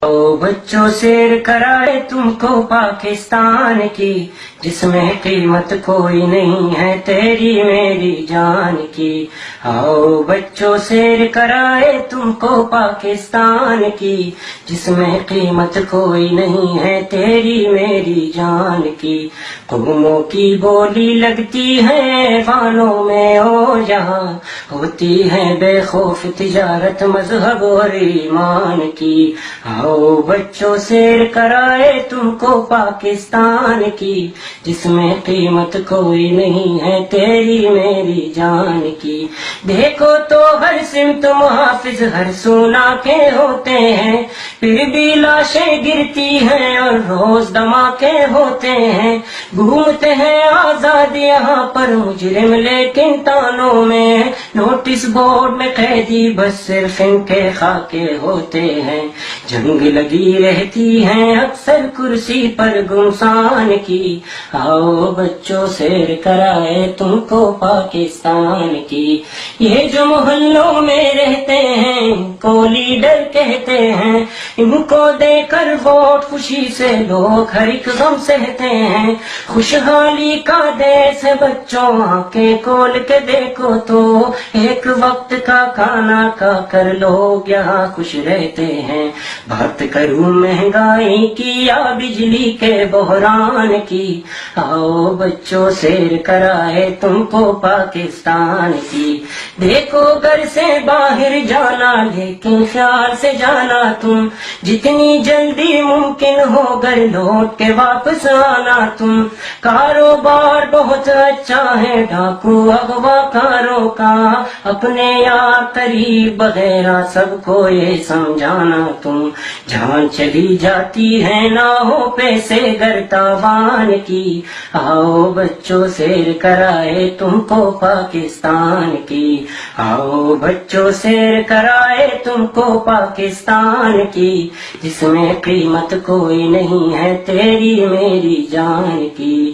او بچوں سیر کرائے تم کو پاکستان کی، جس میں قیمت کوئی نہیں ہے تیری میری جان کی۔ آؤ بچوں سیر کرائے تم کو پاکستان کی، جس میں قیمت کوئی نہیں ہے تیری میری جان کی۔ قوموں کی بولی لگتی ہے خانوں میں او جہاں، ہوتی ہے بے خوف تجارت مذہب اور ایمان کی۔ آؤ بچوں سیر کرائے تم کو پاکستان کی، جس میں قیمت کوئی نہیں ہے تیری میری جان کی۔ دیکھو تو ہر سمت محافظ ہر سونا کے ہوتے ہیں، پھر بھی لاشیں گرتی ہیں اور روز دھماکے ہوتے ہیں۔ گھومتے ہیں آزاد یہاں پر مجرم لیکن تانوں میں، نوٹس بورڈ میں قیدی بس صرف ان کے خاکے ہوتے ہیں۔ جنگ لگی رہتی ہے اکثر کرسی پر گمسان کی، آؤ بچوں سیر کرائے تم کو پاکستان کی۔ یہ جو محلوں میں رہتے ہیں ان کو لیڈر کہتے ہیں، ان کو دے کر ووٹ خوشی سے لوگ ہر ایک غم سہتے ہیں۔ خوشحالی کا دیس ہے بچوں آنکھیں کھول کے دیکھو تو، ایک وقت کا کھانا کھا کر لوگ یہاں خوش رہتے ہیں۔ بات کروں مہنگائی کی یا بجلی کے بحران کی، آؤ بچوں سیر کرائے تم کو پاکستان کی۔ دیکھو گھر سے باہر جانا لیکن خیال سے جانا تم، جتنی جلدی ممکن ہو گھر لوٹ کے واپس آنا تم۔ کاروبار بہت اچھا ہے ڈاکو اغوا کاروں کا، اپنے یار قریب وغیرہ سب کو یہ سمجھانا تم۔ جان چلی جاتی ہے نہ ہو پیسے گر تاوان کی، آؤ بچوں سیر کرائے تم کو پاکستان کی۔ آؤ بچوں سیر کرائے تم کو پاکستان کی، جس میں قیمت کوئی نہیں ہے تیری میری جان کی۔